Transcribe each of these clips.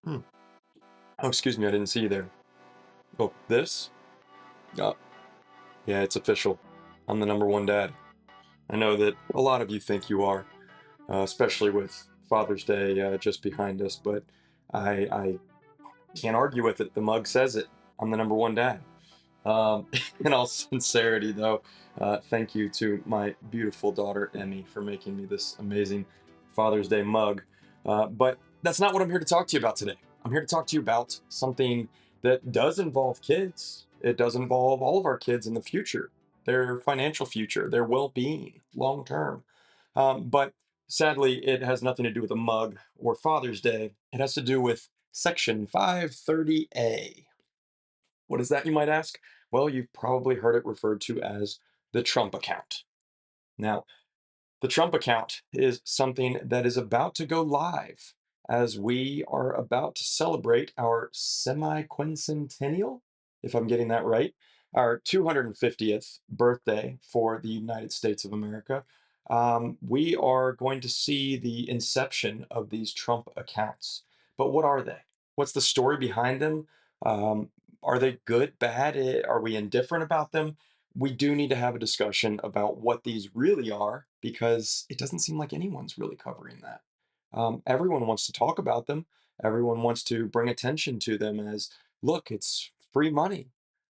Hmm. Oh, excuse me, I didn't see you there. Oh, this? Oh, yeah, it's official. I'm the number one dad. I know that a lot of you think you are, especially with Father's Day just behind us, but I can't argue with it. The mug says it. I'm the number one dad. Um, in all sincerity, though, thank you to my beautiful daughter, Emmy, for making me this amazing Father's Day mug. But that's not what I'm here to talk to you about today. I'm here to talk to you about something that does involve kids. It does involve all of our kids in the future, their financial future, their well being long term. But sadly, it has nothing to do with a mug or Father's Day. It has to do with Section 530A. What is that, you might ask? Well, you've probably heard it referred to as the Trump account. Now, the Trump account is something that is about to go live as we are about to celebrate our semi-quincentennial, if I'm getting that right, our 250th birthday for the United States of America. We are going to see the inception of these Trump accounts. But what are they? What's the story behind them? Um, are they good, bad? Are we indifferent about them? We do need to have a discussion about what these really are because it doesn't seem like anyone's really covering that. Everyone wants to talk about them. Everyone wants to bring attention to them as, look, it's free money,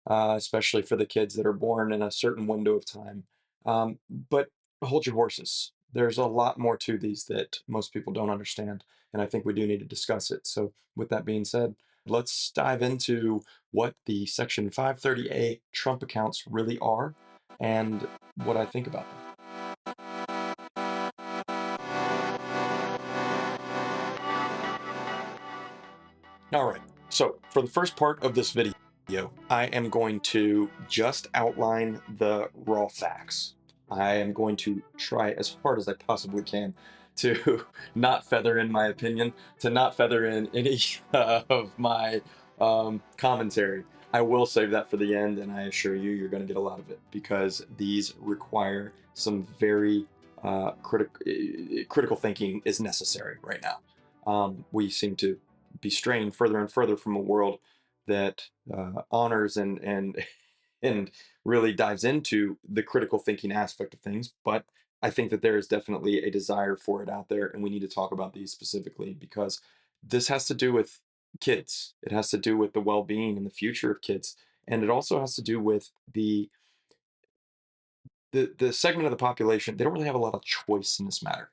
especially for the kids that are born in a certain window of time. But hold your horses. There's a lot more to these that most people don't understand, and I think we do need to discuss it. So, with that being said, let's dive into what the Section 530A Trump accounts really are and what I think about them. All right. So, for the first part of this video, I am going to just outline the raw facts. I am going to try as hard as I possibly can to not feather in my opinion, to not feather in any of my commentary. I will save that for the end, and I assure you, you're going to get a lot of it because these require some very critical thinking is necessary right now. We seem to be straying further and further from a world that honors and and really dives into the critical thinking aspect of things. But I think that there is definitely a desire for it out there, and we need to talk about these specifically because this has to do with kids. It has to do with the well-being and the future of kids, and it also has to do with the segment of the population. They don't really have a lot of choice in this matter,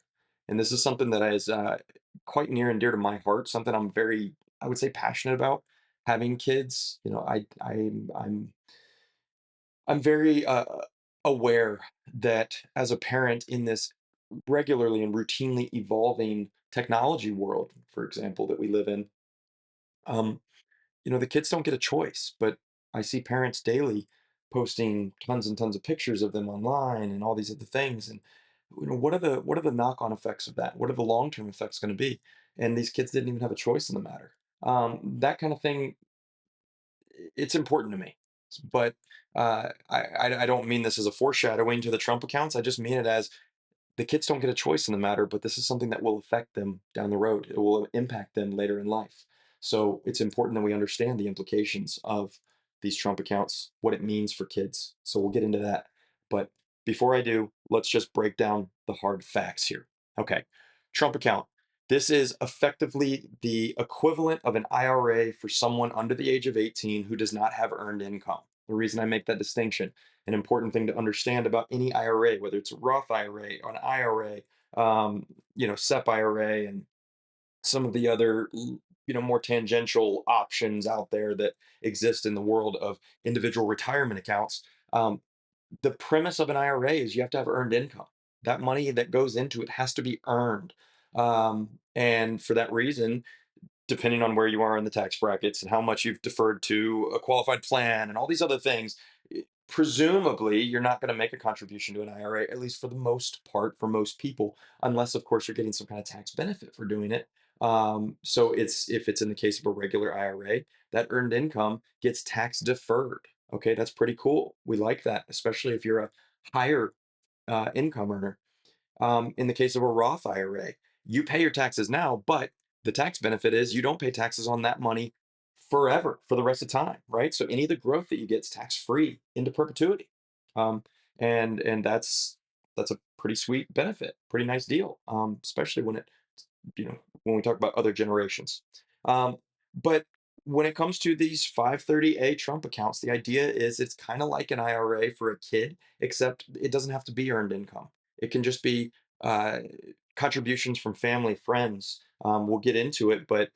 and this is something that is quite near and dear to my heart. Something I'm very, I would say, passionate about. Having kids, I'm very aware that as a parent in this regularly and routinely evolving technology world, for example, that we live in, um, the kids don't get a choice, but I see parents daily posting tons and tons of pictures of them online and all these other things. And what are the knock-on effects of that? What are the long-term effects going to be? And these kids didn't even have a choice in the matter. That kind of thing, it's important to me. But I don't mean this as a foreshadowing to the Trump accounts. I just mean it as the kids don't get a choice in the matter, but this is something that will affect them down the road. It will impact them later in life. So it's important that we understand the implications of these Trump accounts, what it means for kids. So we'll get into that. But before I do, let's just break down the hard facts here. Okay. Trump account. This is effectively the equivalent of an IRA for someone under the age of 18 who does not have earned income. The reason I make that distinction, an important thing to understand about any IRA, whether it's a Roth IRA or an IRA, SEP IRA, and some of the other, more tangential options out there that exist in the world of individual retirement accounts. Um, the premise of an IRA is you have to have earned income. That money that goes into it has to be earned. And for that reason, depending on where you are in the tax brackets and how much you've deferred to a qualified plan and all these other things, presumably you're not going to make a contribution to an IRA, at least for the most part, for most people, unless, of course, you're getting some kind of tax benefit for doing it. So it's if it's in the case of a regular IRA, that earned income gets tax deferred. Okay, that's pretty cool. We like that, especially if you're a higher income earner. In the case of a Roth IRA, you pay your taxes now, but The tax benefit is you don't pay taxes on that money forever for the rest of time, right? So any of the growth that you get is tax free into perpetuity, um, and that's a pretty sweet benefit, pretty nice deal, especially when it when we talk about other generations. But when it comes to these 530A Trump accounts, the idea is it's kind of like an IRA for a kid, except it doesn't have to be earned income. It can just be uh, contributions from family, friends. We'll get into it, but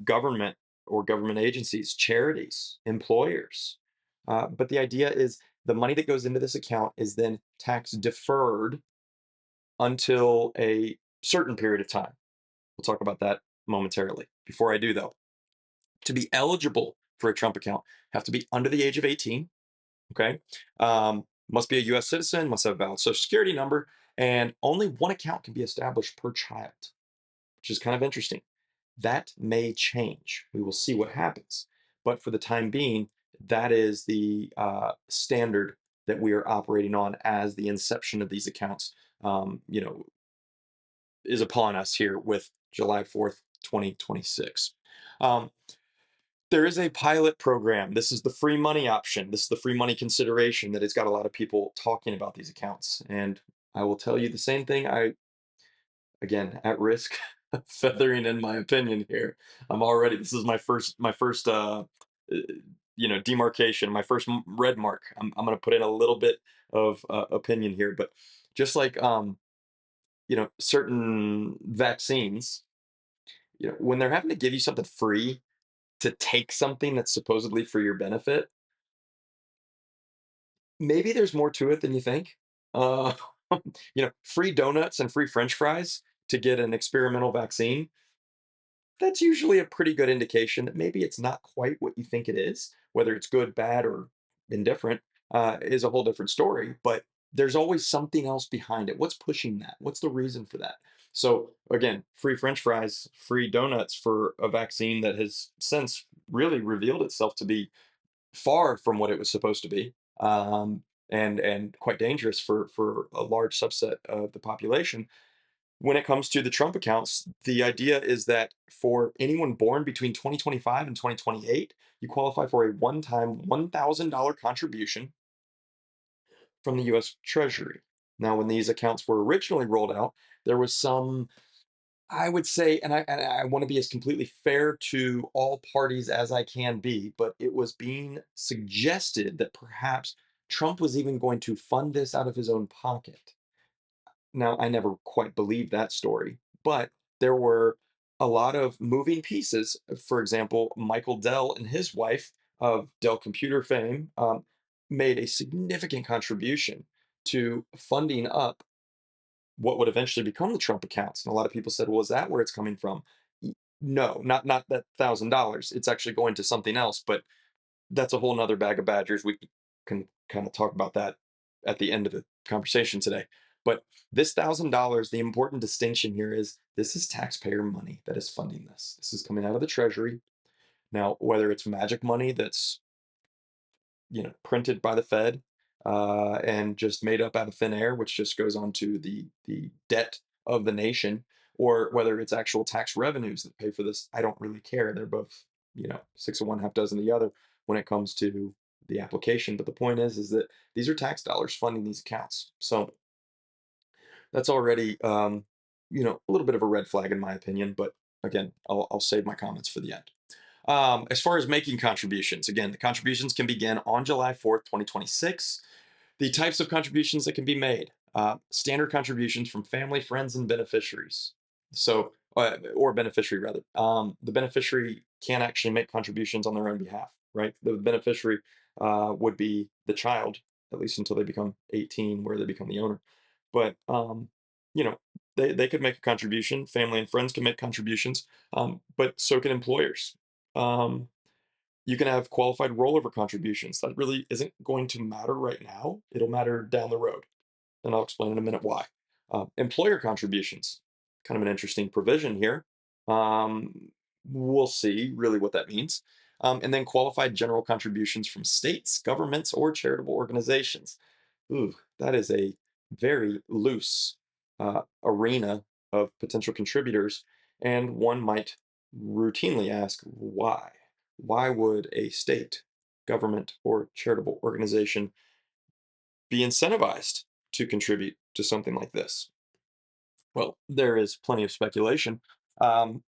government or government agencies, charities, employers. But the idea is the money that goes into this account is then tax deferred until a certain period of time. We'll talk about that momentarily. Before I do, though, to be eligible for a Trump account, have to be under the age of 18. Okay. Must be a US citizen, must have a valid social security number, and only one account can be established per child, which is kind of interesting. That may change. We will see what happens. But for the time being, that is the standard that we are operating on as the inception of these accounts. Is upon us here with July 4th, 2026. Um, there is a pilot program. This is the free money option. This is the free money consideration that has got a lot of people talking about these accounts. And I will tell you the same thing. Again, at risk of feathering in my opinion here. This is my first demarcation, my first red mark. I'm going to put in a little bit of opinion here, but just like certain vaccines, when they're having to give you something free to take something that's supposedly for your benefit, maybe there's more to it than you think. Uh, free donuts and free French fries to get an experimental vaccine, that's usually a pretty good indication that maybe it's not quite what you think it is. Whether it's good, bad, or indifferent is a whole different story. But there's always something else behind it. What's pushing that? What's the reason for that? So again, free French fries, free donuts for a vaccine that has since really revealed itself to be far from what it was supposed to be, and quite dangerous for a large subset of the population. When it comes to the Trump accounts, the idea is that for anyone born between 2025 and 2028, you qualify for a one-time $1,000 contribution from the US Treasury. Now, when these accounts were originally rolled out, there was some, I would say, and I want to be as completely fair to all parties as I can be, but it was being suggested that perhaps Trump was even going to fund this out of his own pocket. Now, I never quite believed that story, but there were a lot of moving pieces. For example, Michael Dell and his wife of Dell Computer fame made a significant contribution to funding up what would eventually become the Trump accounts. And a lot of people said, "Well, is that where it's coming from?" No, not that $1,000. It's actually going to something else. But that's a whole nother bag of badgers. We can kind of talk about that at the end of the conversation today. But this $1,000, the important distinction here is this is taxpayer money that is funding this. This is coming out of the Treasury. Now, whether it's magic money that's printed by the Fed and just made up out of thin air, which just goes on to the debt of the nation, or whether it's actual tax revenues that pay for this, I don't really care. They're both, six of one, half dozen of the other when it comes to the application. But the point is that these are tax dollars funding these accounts. So that's already, a little bit of a red flag in my opinion. But again, I'll save my comments for the end. As far as making contributions, again, the contributions can begin on July 4th, 2026. The types of contributions that can be made, standard contributions from family, friends, and beneficiaries. Or beneficiary rather. The beneficiary can actually make contributions on their own behalf, right? The beneficiary would be the child, at least until they become 18, where they become the owner. But, you know, they could make a contribution. Family and friends can make contributions, but so can employers. Um, you can have qualified rollover contributions. That really isn't going to matter right now. It'll matter down the road. And I'll explain in a minute why. Employer contributions, kind of an interesting provision here. We'll see really what that means. And then qualified general contributions from states, governments, or charitable organizations. Ooh, that is a very loose arena of potential contributors. And one might routinely ask why? Why would a state, government, or charitable organization be incentivized to contribute to something like this? Well, there is plenty of speculation. Um,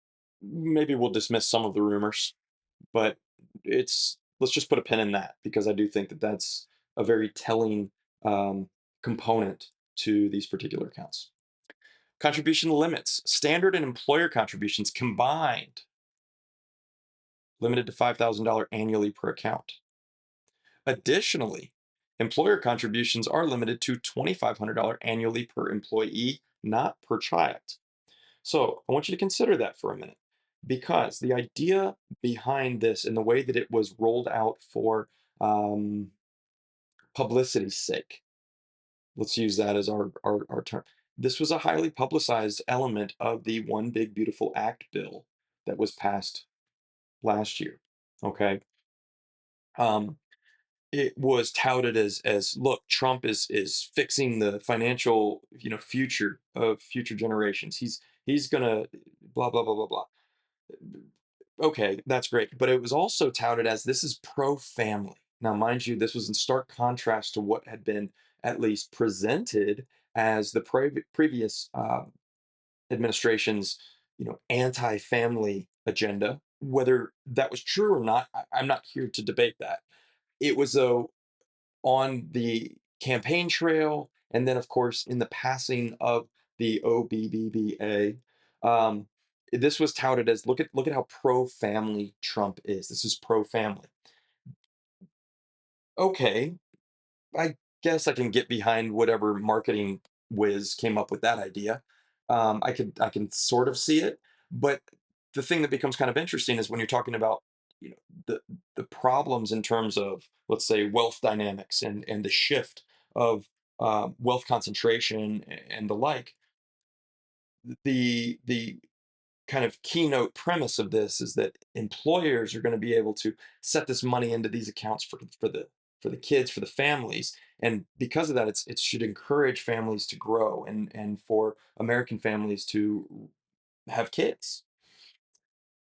Maybe we'll dismiss some of the rumors, but let's just put a pin in that because I do think that that's a very telling um, component to these particular accounts. Contribution limits, standard and employer contributions combined, limited to $5,000 annually per account. Additionally, employer contributions are limited to $2,500 annually per employee, not per child. So I want you to consider that for a minute because the idea behind this and the way that it was rolled out for um, publicity's sake, let's use that as our term. This was a highly publicized element of the One Big Beautiful Act bill that was passed last year. Okay. Um, it was touted as look, Trump is fixing the financial future of future generations. He's gonna blah blah blah blah blah. Okay, that's great. But it was also touted as this is pro family. Now, mind you, this was in stark contrast to what had been at least presented as the previous administration's, anti-family agenda. Whether that was true or not, I'm not here to debate that. It was though on the campaign trail, and then of course in the passing of the OBBBA. Um, this was touted as look at how pro family Trump is. This is pro family. Okay, I guess I can get behind whatever marketing whiz came up with that idea. I can sort of see it, but the thing that becomes kind of interesting is when you're talking about you know the the problems in terms of, let's say, wealth dynamics and the shift of wealth concentration and the like. The kind of keynote premise of this is that employers are going to be able to set this money into these accounts for the kids, for the families, and because of that it should encourage families to grow and for American families to have kids.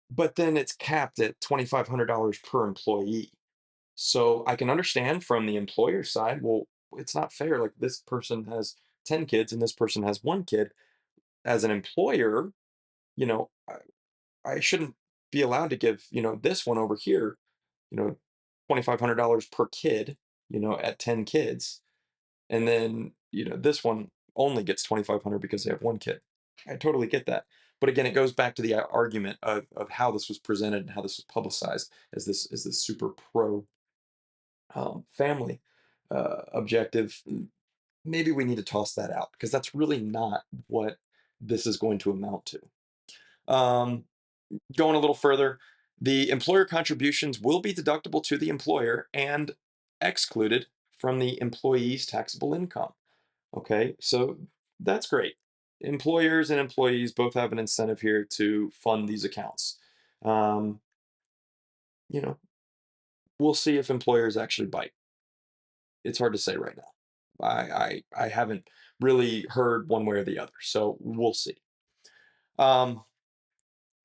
But then it's capped at $2,500 per employee. So I can understand from the employer side, well, it's not fair, like this person has 10 kids and this person has one kid. As an employer, you know I shouldn't be allowed to give, this one over here, you know, $2,500 per kid, at 10 kids. And then, this one only gets 2,500 because they have one kid. I totally get that. But again, it goes back to the argument of how this was presented and how this was publicized as this super pro family objective. Maybe we need to toss that out because that's really not what this is going to amount to. Um, Going a little further, the employer contributions will be deductible to the employer and excluded from the employee's taxable income. Okay, so that's great. Employers and employees both have an incentive here to fund these accounts. Um, you know, we'll see if employers actually bite. It's hard to say right now. I haven't really heard one way or the other, so we'll see. Um,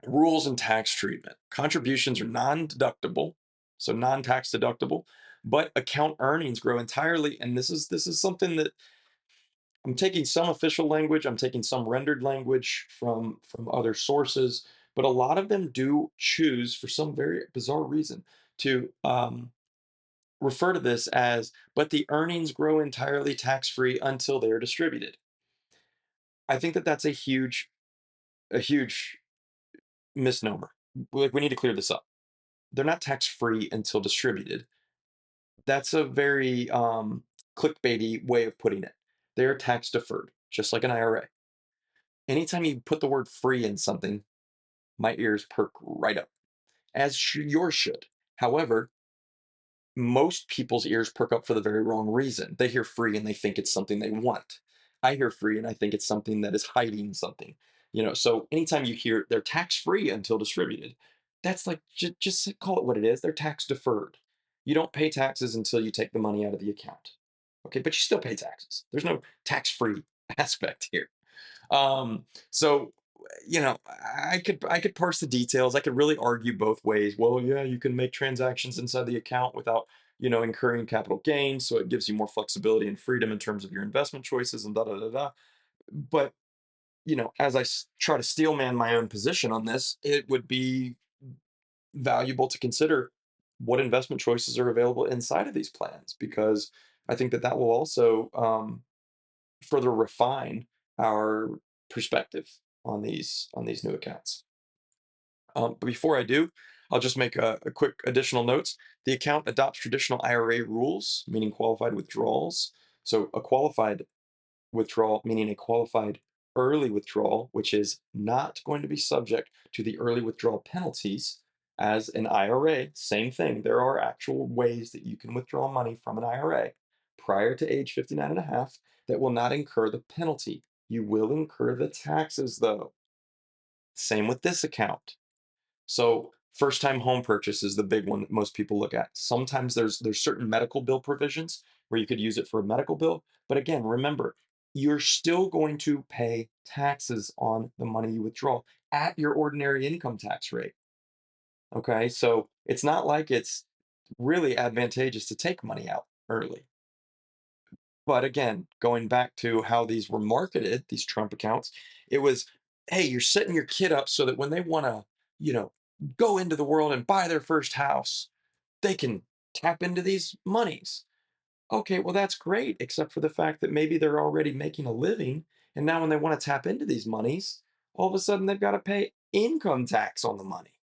Rules and tax treatment. Contributions are non-deductible, so non-tax deductible, but account earnings grow entirely. And this is something that I'm taking some official language, I'm taking some rendered language from other sources, but a lot of them do choose, for some very bizarre reason, to refer to this as, but the earnings grow entirely tax-free until they are distributed. I think that that's a huge misnomer. Like we need to clear this up. They're not tax free until distributed. That's a very clickbaity way of putting it. They're tax deferred, just like an IRA. Anytime you put the word free in something, my ears perk right up, as yours should. However, most people's ears perk up for the very wrong reason. They hear free and they think it's something they want. I hear free and I think it's something that is hiding something. So anytime you hear they're tax free until distributed, that's like just call it what it is. They're tax deferred. You don't pay taxes until you take the money out of the account. Okay, but you still pay taxes. There's no tax free aspect here. So I could parse the details. I could really argue both ways. Well, yeah, you can make transactions inside the account without, incurring capital gains, so it gives you more flexibility and freedom in terms of your investment choices and da da da da. But, as try to steelman my own position on this, it would be valuable to consider what investment choices are available inside of these plans, because I think that that will also further refine our perspective on these new accounts. But before I do, I'll just make a quick additional notes. The account adopts traditional IRA rules, meaning qualified withdrawals. So a qualified withdrawal, meaning a qualified early withdrawal, which is not going to be subject to the early withdrawal penalties as an IRA. Same thing. There are actual ways that you can withdraw money from an IRA prior to age 59 and a half that will not incur the penalty. You will incur the taxes though. Same with this account. So first time home purchase is the big one that most people look at. Sometimes there's certain medical bill provisions where you could use it for a medical bill, but again, remember, you're still going to pay taxes on the money you withdraw at your ordinary income tax rate. Okay? So it's not like it's really advantageous to take money out early. But again, going back to how these were marketed, these Trump accounts, it was, hey, you're setting your kid up so that when they want to, you know, go into the world and buy their first house, they can tap into these monies. Okay, well, that's great, except for the fact that maybe they're already making a living. And now when they want to tap into these monies, all of a sudden they've got to pay income tax on the money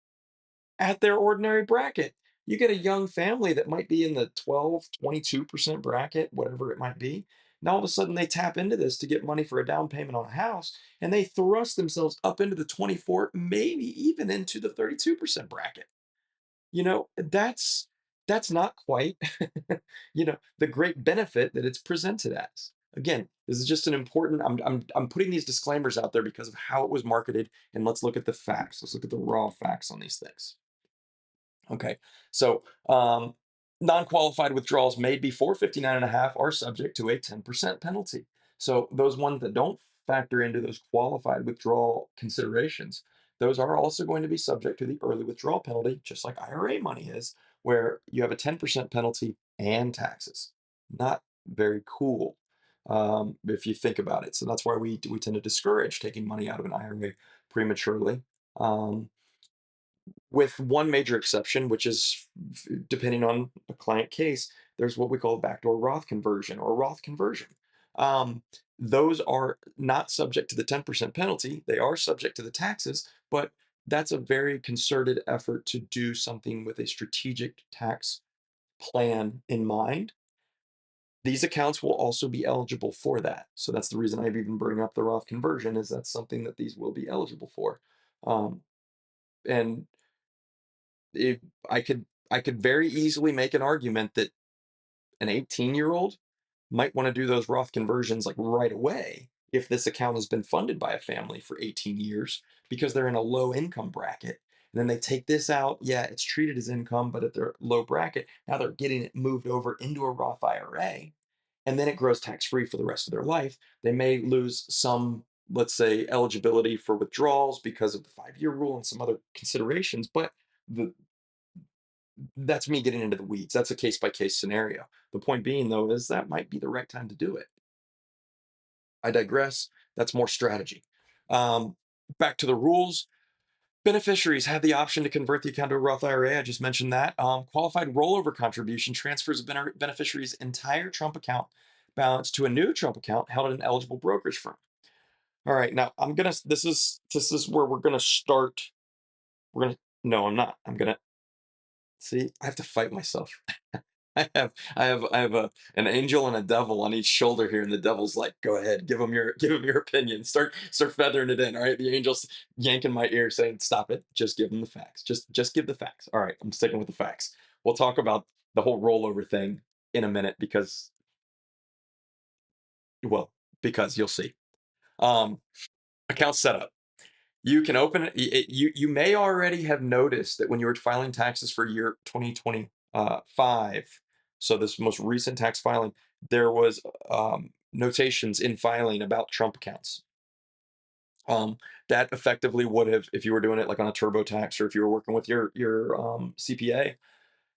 at their ordinary bracket. You get a young family that might be in the 12, 22% bracket, whatever it might be. Now all of a sudden they tap into this to get money for a down payment on a house, and they thrust themselves up into the 24, maybe even into the 32% bracket. That's not quite the great benefit that it's presented as. Again, this is just an important I'm putting these disclaimers out there because of how it was marketed, and let's look at the facts. Let's look at the raw facts on these things. Okay, so non-qualified withdrawals made before 59 and a half are subject to a 10% penalty. So those ones that don't factor into those qualified withdrawal considerations, those are also going to be subject to the early withdrawal penalty, just like IRA money is, where you have a 10% penalty and taxes. Not very cool, if you think about it. So that's why we tend to discourage taking money out of an IRA prematurely. Um, with one major exception, which is depending on a client case, there's what we call a backdoor Roth conversion or Roth conversion. Um, those are not subject to the 10% penalty. They are subject to the taxes, but that's a very concerted effort to do something with a strategic tax plan in mind. These accounts will also be eligible for that. So that's the reason I've even bring up the Roth conversion, is that's something that these will be eligible for. Um, and if I could very easily make an argument that an 18-year-old might want to do those Roth conversions like right away if this account has been funded by a family for 18 years because they're in a low income bracket. And then they take this out. Yeah, it's treated as income, but at their low bracket, now they're getting it moved over into a Roth IRA. And then it grows tax free for the rest of their life. They may lose some, let's say, eligibility for withdrawals because of the 5-year rule and some other considerations, but the that's me getting into the weeds. That's a case by case scenario. The point being, though, is that might be the right time to do it. I digress. That's more strategy. Um, Back to the rules. Beneficiaries have the option to convert the account to a Roth IRA. I just mentioned that. Qualified rollover contribution transfers a beneficiary's entire Trump account balance to a new Trump account held at an eligible brokerage firm. All right, now I'm gonna. This is where we're gonna start. We're gonna. No, I'm not. I'm gonna see. I have to fight myself. I have an angel and a devil on each shoulder here, and the devil's like, "Go ahead, give him your opinion. Start feathering it in." All right, the angel's yanking my ear, saying, "Stop it. Just give him the facts. Just give the facts." All right, I'm sticking with the facts. We'll talk about the whole rollover thing in a minute because, well, because you'll see. Um, Account setup. You can open it. You may already have noticed that when you were filing taxes for year 2025, so this most recent tax filing, there was notations in filing about Trump accounts. Um, that effectively would have, if you were doing it like on a TurboTax or if you were working with your CPA,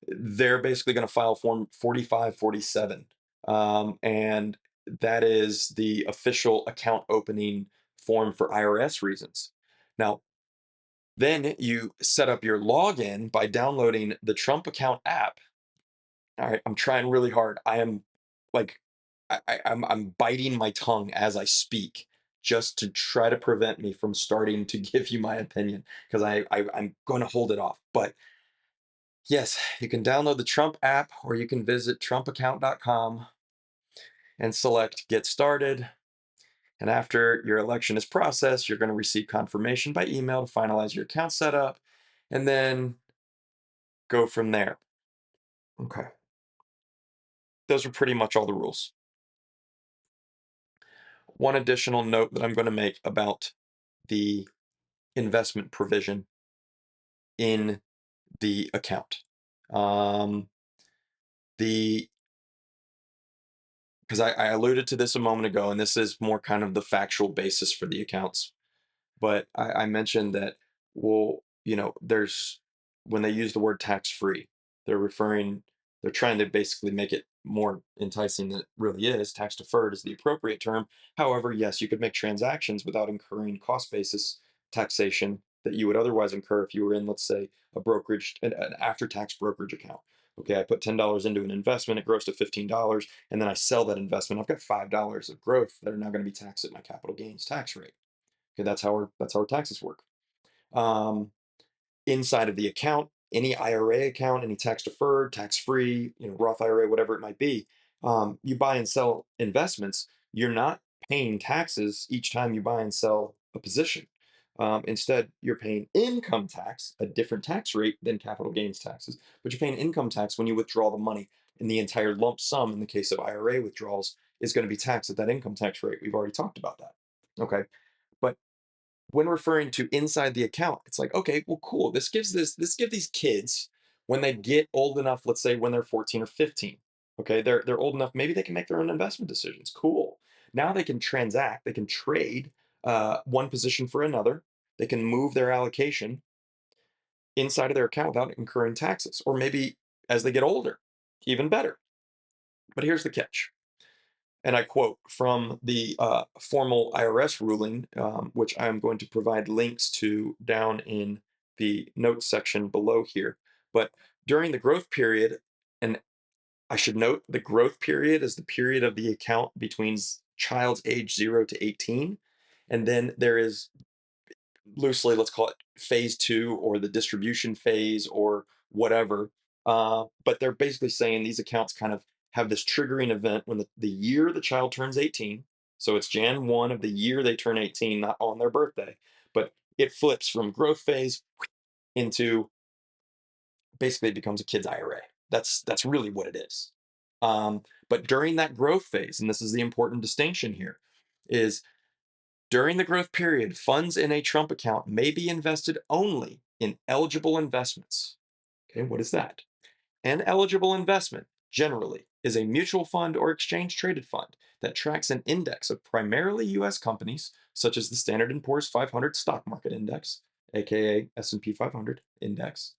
they're basically going to file form 4547. And that is the official account opening form for IRS reasons. Now, then you set up your login by downloading the Trump account app. All right, I'm trying really hard. I am like, I'm biting my tongue as I speak, just to try to prevent me from starting to give you my opinion, because I'm going to hold it off. But yes, you can download the Trump app, or you can visit trumpaccount.com and select Get Started. And after your election is processed, you're going to receive confirmation by email to finalize your account setup, and then go from there. Okay. Those are pretty much all the rules. One additional note that I'm going to make about the investment provision in the account. Um, the because I alluded to this a moment ago, and this is more kind of the factual basis for the accounts. But I mentioned that, well, there's when they use the word tax free, they're referring, they're trying to basically make it more enticing than it really is. Tax deferred is the appropriate term. However, yes, you could make transactions without incurring cost basis taxation that you would otherwise incur if you were in, let's say, an after tax brokerage account. Okay, I put $10 into an investment, it grows to $15, and then I sell that investment. I've got $5 of growth that are now going to be taxed at my capital gains tax rate. Okay, that's how our taxes work. Um, Inside of the account, any IRA account, any tax deferred, tax free, Roth IRA, whatever it might be, you buy and sell investments. You're not paying taxes each time you buy and sell a position. Instead, you're paying income tax, a different tax rate than capital gains taxes, but you're paying income tax when you withdraw the money. And the entire lump sum, in the case of IRA withdrawals, is going to be taxed at that income tax rate. We've already talked about that. Okay. But when referring to inside the account, it's like, okay, well, cool. This gives these kids, when they get old enough, let's say when they're 14 or 15, okay, they're old enough, maybe they can make their own investment decisions. Cool. Now they can transact, they can trade one position for another, they can move their allocation inside of their account without incurring taxes, or maybe as they get older, even better. But here's the catch, and I quote from the formal IRS ruling, which I'm going to provide links to down in the notes section below here. But during the growth period, and I should note the growth period is the period of the account between child's age 0 to 18. And then there is, loosely, let's call it phase two, or the distribution phase, or whatever. But they're basically saying these accounts kind of have this triggering event when the year the child turns 18. So it's Jan 1 of the year they turn 18, not on their birthday. But it flips from growth phase into, basically it becomes a kid's IRA. That's really what it is. But during that growth phase, and this is the important distinction here, is during the growth period, funds in a Trump account may be invested only in eligible investments. Okay, what is that? An eligible investment, generally, is a mutual fund or exchange traded fund that tracks an index of primarily US companies, such as the Standard & Poor's 500 stock market index, aka S&P 500 index.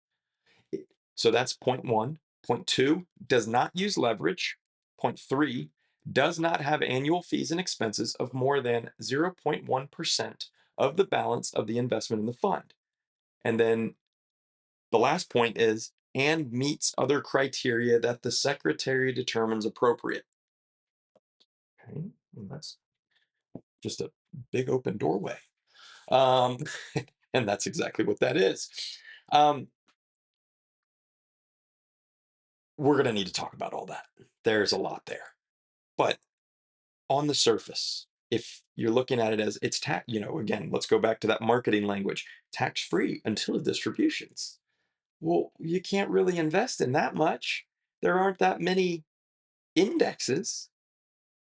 So that's point one. Point two, does not use leverage. Point three, does not have annual fees and expenses of more than 0.1% of the balance of the investment in the fund. And then the last point is, and meets other criteria that the secretary determines appropriate. Okay, and that's just a big open doorway. Um, and that's exactly what that is. Um, we're going to need to talk about all that. There's a lot there. But on the surface, if you're looking at it as it's tax, again, let's go back to that marketing language, tax free until distributions. Well, you can't really invest in that much. There aren't that many indexes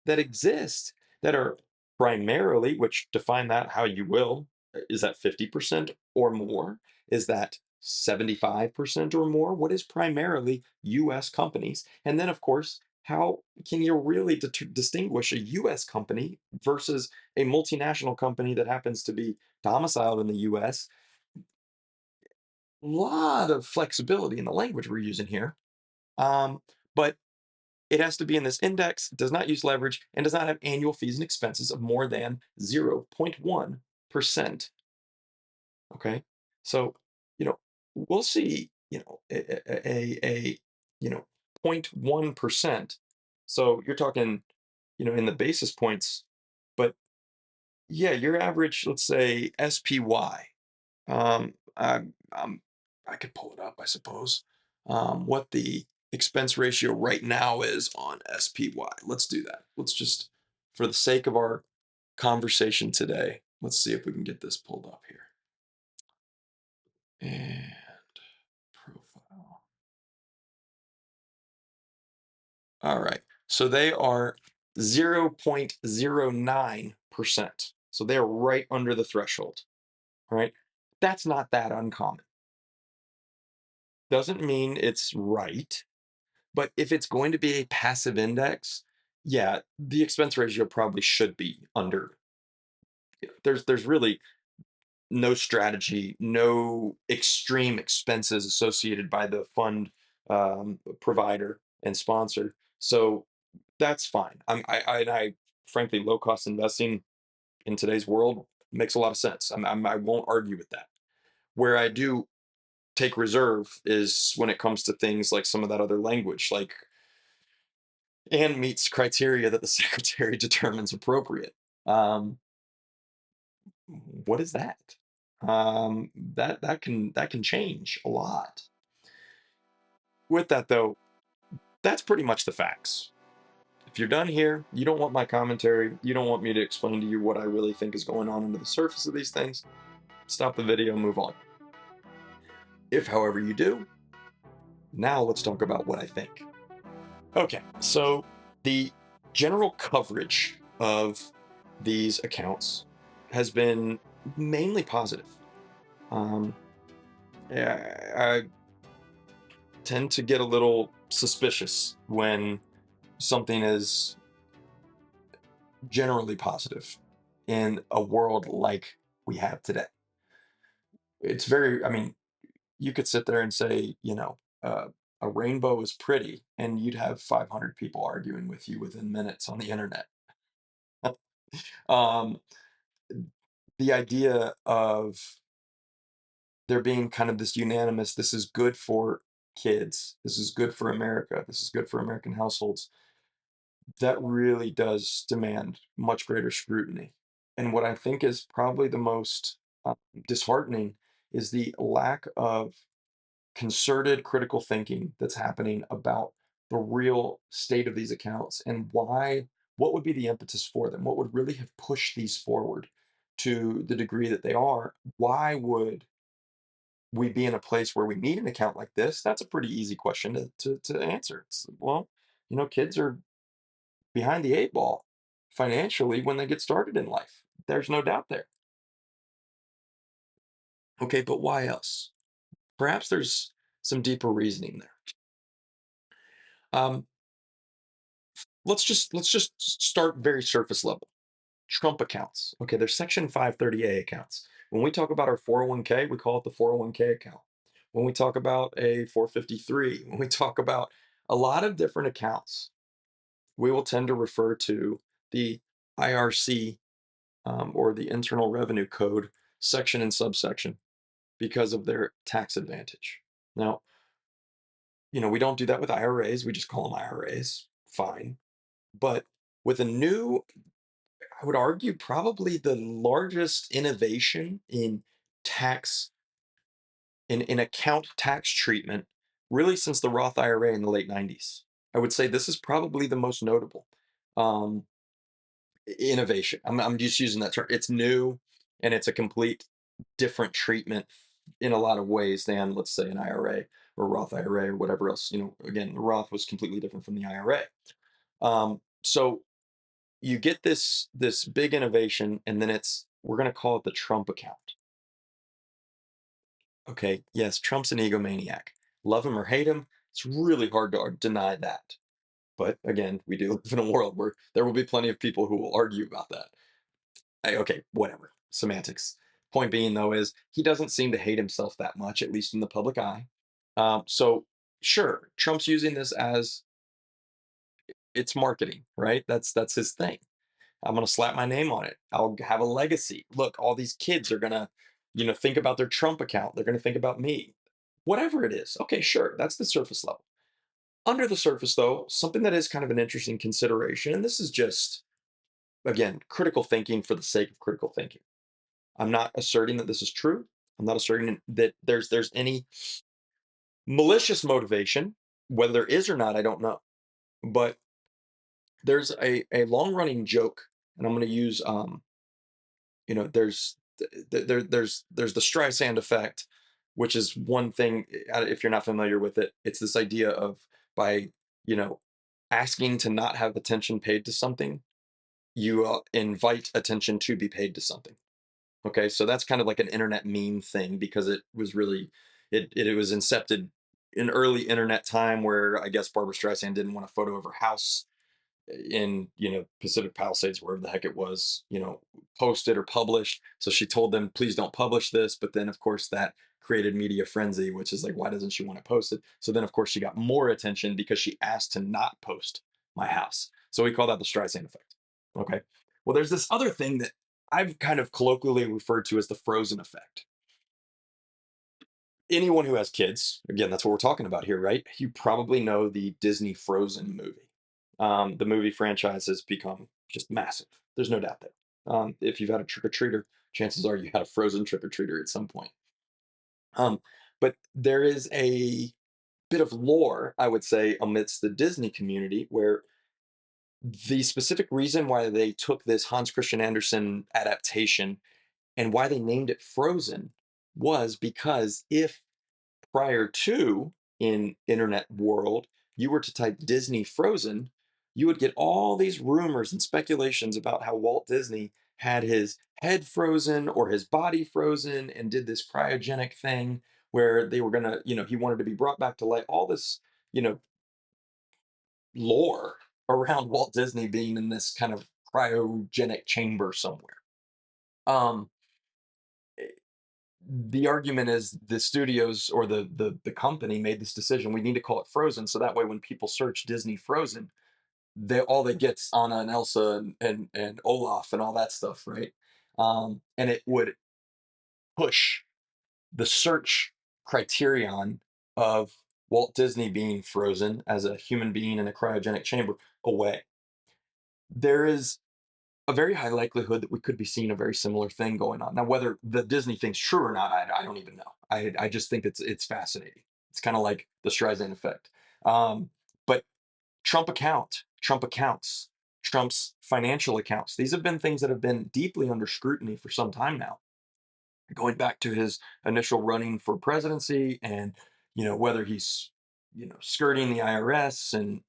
that exist that are primarily, which define that how you will. Is that 50% or more? Is that 75% or more? What is primarily US companies? And then, of course, how can you really distinguish a US company versus a multinational company that happens to be domiciled in the US? Lot of flexibility in the language we're using here. But it has to be in this index, does not use leverage, and does not have annual fees and expenses of more than 0.1%. Okay. So, we'll see, a 0.1%. So you're talking, in the basis points, but yeah, your average, let's say SPY. I'm I could pull it up, I suppose. What the expense ratio right now is on SPY. Let's do that. Let's just, for the sake of our conversation today, let's see if we can get this pulled up here. And profile. All right. So they are 0.09%. So they're right under the threshold. All right. That's not that uncommon. Doesn't mean it's right. But if it's going to be a passive index, yeah, the expense ratio probably should be under. There's really no strategy, no extreme expenses associated by the fund provider and sponsor. So that's fine. I frankly, low cost investing in today's world makes a lot of sense. I won't argue with that. Where I do take reserve is when it comes to things like some of that other language, like and meets criteria that the secretary determines appropriate. Um, what is that? That can change a lot. With that though, that's pretty much the facts. If you're done here, you don't want my commentary, you don't want me to explain to you what I really think is going on under the surface of these things, stop the video, move on. If, however, you do, now let's talk about what I think. Okay, so the general coverage of these accounts has been mainly positive. Um, I tend to get a little suspicious when something is generally positive in a world like we have today. It's very, I mean, you could sit there and say, a rainbow is pretty, and you'd have 500 people arguing with you within minutes on the internet. um, the idea of there being kind of this unanimous, this is good for kids, this is good for America, this is good for American households, that really does demand much greater scrutiny. And what I think is probably the most disheartening is the lack of concerted critical thinking that's happening about the real state of these accounts and what would be the impetus for them, what would really have pushed these forward to the degree that they are. Why would we be in a place where we need an account like this? That's a pretty easy question to answer. Well, kids are behind the eight ball financially when they get started in life. There's no doubt there. Okay, but why else? Perhaps there's some deeper reasoning there. Um, let's just start very surface level. Trump accounts. Okay, they're Section 530A accounts. When we talk about our 401k, we call it the 401k account. When we talk about a 453, when we talk about a lot of different accounts, we will tend to refer to the IRC, or the Internal Revenue Code section and subsection because of their tax advantage. Now, we don't do that with IRAs. We just call them IRAs. Fine. But with a new, I would argue probably the largest innovation in tax, in account tax treatment, really since the Roth IRA in the late 90s. I would say this is probably the most notable um, innovation. I'm just using that term. It's new and it's a complete different treatment in a lot of ways than, let's say, an IRA or Roth IRA or whatever else. Again, Roth was completely different from the IRA. So you get this big innovation, and then we're going to call it the Trump account. Okay, yes, Trump's an egomaniac. Love him or hate him, it's really hard to deny that. But again, we do live in a world where there will be plenty of people who will argue about that. Okay, whatever. Semantics. Point being, though, is he doesn't seem to hate himself that much, at least in the public eye. So, sure, Trump's using this as it's marketing, right? That's his thing. I'm gonna slap my name on it. I'll have a legacy. Look, all these kids are gonna, think about their Trump account. They're gonna think about me. Whatever it is. Okay, sure. That's the surface level. Under the surface, though, something that is kind of an interesting consideration, and this is just, again, critical thinking for the sake of critical thinking. I'm not asserting that this is true. I'm not asserting that there's any malicious motivation. Whether there is or not, I don't know. But there's a long running joke, and I'm going to use there's there's the Streisand effect, which is one thing. If you're not familiar with it, it's this idea of by you know asking to not have attention paid to something, you invite attention to be paid to something. Okay, so that's kind of like an internet meme thing because it was really it was incepted in early internet time where I guess Barbara Streisand didn't want a photo of her house in Pacific Palisades, wherever the heck it was, posted or published. So she told them, please don't publish this. But then, of course, that created media frenzy, which is like, why doesn't she want to post it? So then, of course, she got more attention because she asked to not post my house. So we call that the Streisand effect. Okay. Well, there's this other thing that I've kind of colloquially referred to as the frozen effect. Anyone who has kids, again, that's what we're talking about here, right? You probably know the Disney Frozen movie. The movie franchise has become just massive. There's no doubt there. If you've had a trick or treater, chances are you had a Frozen trick or treater at some point. Um, but there is a bit of lore, I would say, amidst the Disney community where the specific reason why they took this Hans Christian Andersen adaptation and why they named it Frozen was because if prior to in internet world you were to type Disney Frozen, you would get all these rumors and speculations about how Walt Disney had his head frozen or his body frozen and did this cryogenic thing where they were going to, he wanted to be brought back to life. All this, you know lore around Walt Disney being in this kind of cryogenic chamber somewhere. um the argument is the studios or the company made this decision. We need to call it Frozen, so that way when people search Disney Frozen, they get's Anna and Elsa and Olaf and all that stuff, right? And it would push the search criterion of Walt Disney being frozen as a human being in a cryogenic chamber away. There is a very high likelihood that we could be seeing a very similar thing going on. Now, whether the Disney thing's true or not, I don't even know. I just think it's fascinating. It's kind of like the Streisand effect. But Trump accounts, Trump's financial accounts. These have been things that have been deeply under scrutiny for some time now, going back to his initial running for presidency and whether he's skirting the IRS and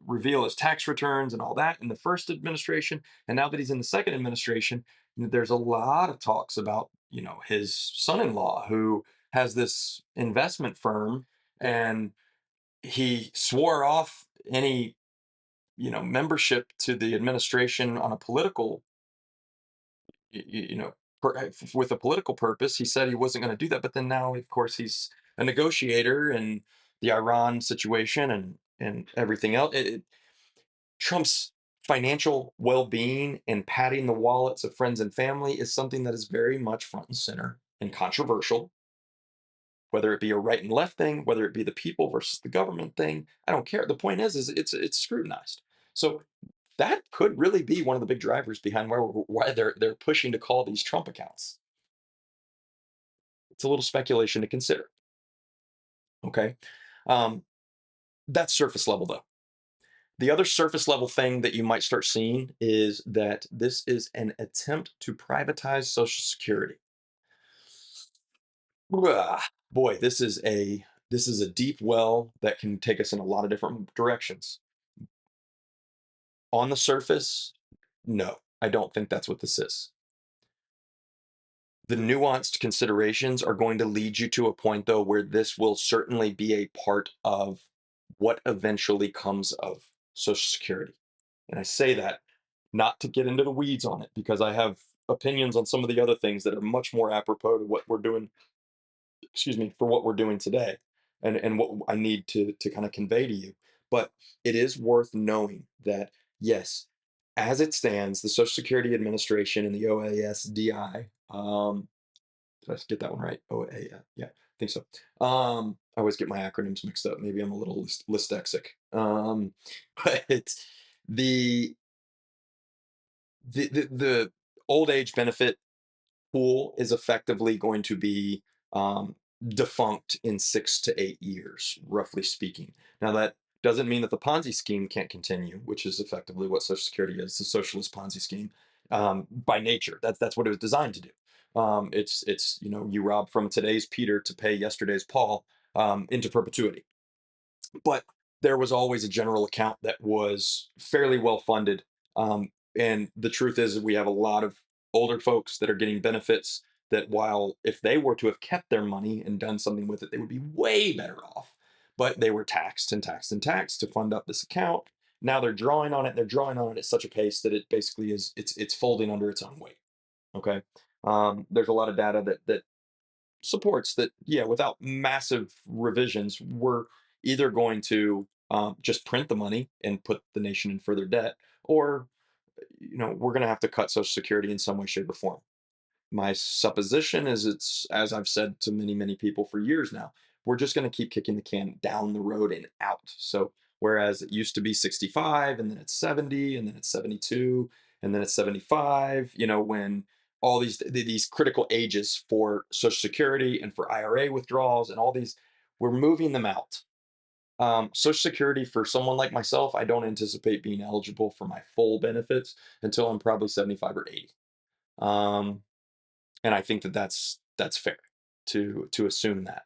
reveal his tax returns and all that in the first administration, and now that he's in the second administration, there's a lot of talks about his son-in-law who has this investment firm, and he swore off any membership to the administration on a political you know, with a political purpose. He said he wasn't going to do that, but then now, of course, he's a negotiator and the Iran situation and everything else. Trump's financial well-being and padding the wallets of friends and family is something that is very much front and center and controversial. Whether it be a right and left thing, whether it be the people versus the government thing, I don't care. The point is it's scrutinized. So that could really be one of the big drivers behind why they're pushing to call these Trump accounts. It's a little speculation to consider. Okay. Um, that's surface level though. The other surface level thing that you might start seeing is that this is an attempt to privatize Social Security. Boy, this is a deep well that can take us in a lot of different directions. On the surface, no, I don't think that's what this is. The nuanced considerations are going to lead you to a point though where this will certainly be a part of what eventually comes of Social Security. And I say that not to get into the weeds on it, because I have opinions on some of the other things that are much more apropos to what we're doing, excuse me, for what we're doing today, and what I need to kind of convey to you. But it is worth knowing that, yes, as it stands, the Social Security Administration and the OASDI, did I get that one right? Yeah, I think so. I always get my acronyms mixed up. Maybe I'm a little dyslexic. But it's the the old age benefit pool is effectively going to be defunct in 6 to 8 years, roughly speaking. Now, that doesn't mean that the Ponzi scheme can't continue, which is effectively what Social Security is, the socialist Ponzi scheme, by nature. That's what it was designed to do. It's you rob from today's Peter to pay yesterday's Paul, into perpetuity. But there was always a general account that was fairly well funded. And the truth is, we have a lot of older folks that are getting benefits that, while if they were to have kept their money and done something with it, they would be way better off. But they were taxed and taxed and taxed to fund up this account. Now they're drawing on it. They're drawing on it at such a pace that it basically is it's folding under its own weight. Okay. There's a lot of data that supports that, yeah, without massive revisions, we're either going to just print the money and put the nation in further debt, or we're going to have to cut Social Security in some way, shape, or form. My supposition is, it's, as I've said to many, many people for years now, we're just going to keep kicking the can down the road and out. So whereas it used to be 65, and then it's 70, and then it's 72, and then it's 75, when all these critical ages for Social Security and for IRA withdrawals and all these, we're moving them out. Social Security, for someone like myself, I don't anticipate being eligible for my full benefits until I'm probably 75 or 80. Um, and I think that that's fair to assume that.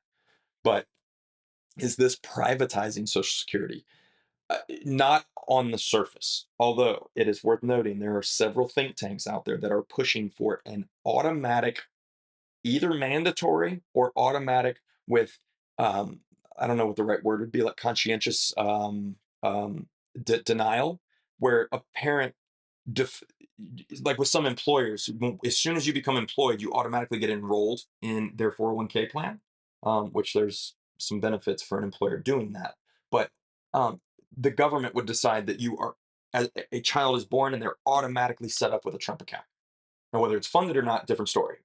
But is this privatizing Social Security? Not on the surface. Although it is worth noting, there are several think tanks out there that are pushing for an automatic, either mandatory or automatic with, um, I don't know what the right word would be, like conscientious denial, where a parent def- like with some employers, as soon as you become employed, you automatically get enrolled in their 401k plan, which there's some benefits for an employer doing that. But um, the government would decide that you are, as a child is born, and they're automatically set up with a Trump account. Now, whether it's funded or not, different story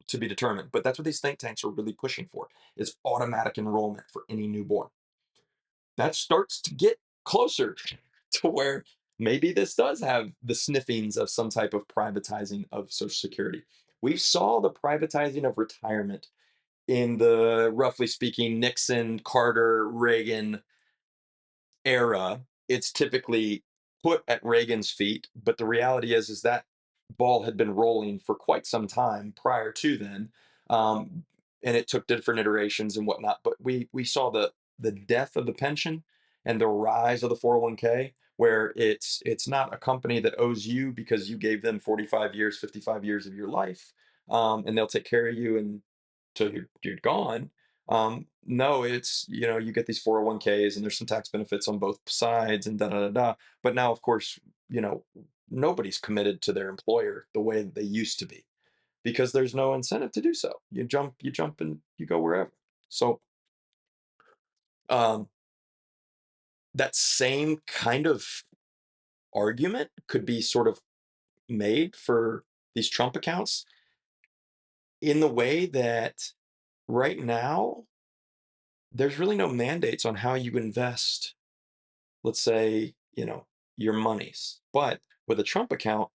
to be determined. But that's what these think tanks are really pushing for, is automatic enrollment for any newborn. That starts to get closer to where maybe this does have the sniffings of some type of privatizing of Social Security. We saw the privatizing of retirement in the, roughly speaking, Nixon, Carter, Reagan era. It's typically put at Reagan's feet, but the reality is that ball had been rolling for quite some time prior to then, um, and it took different iterations and whatnot. But we saw the death of the pension and the rise of the 401k, where it's not a company that owes you because you gave them 45 years, 55 years of your life, and they'll take care of you until you're gone. No, it's, you get these 401ks, and there's some tax benefits on both sides, and da da da da. But now, of course, nobody's committed to their employer the way that they used to be, because there's no incentive to do so. You jump and you go wherever. So um, that same kind of argument could be sort of made for these Trump accounts, in the way that right now there's really no mandates on how you invest, let's say, your monies. But with a Trump account,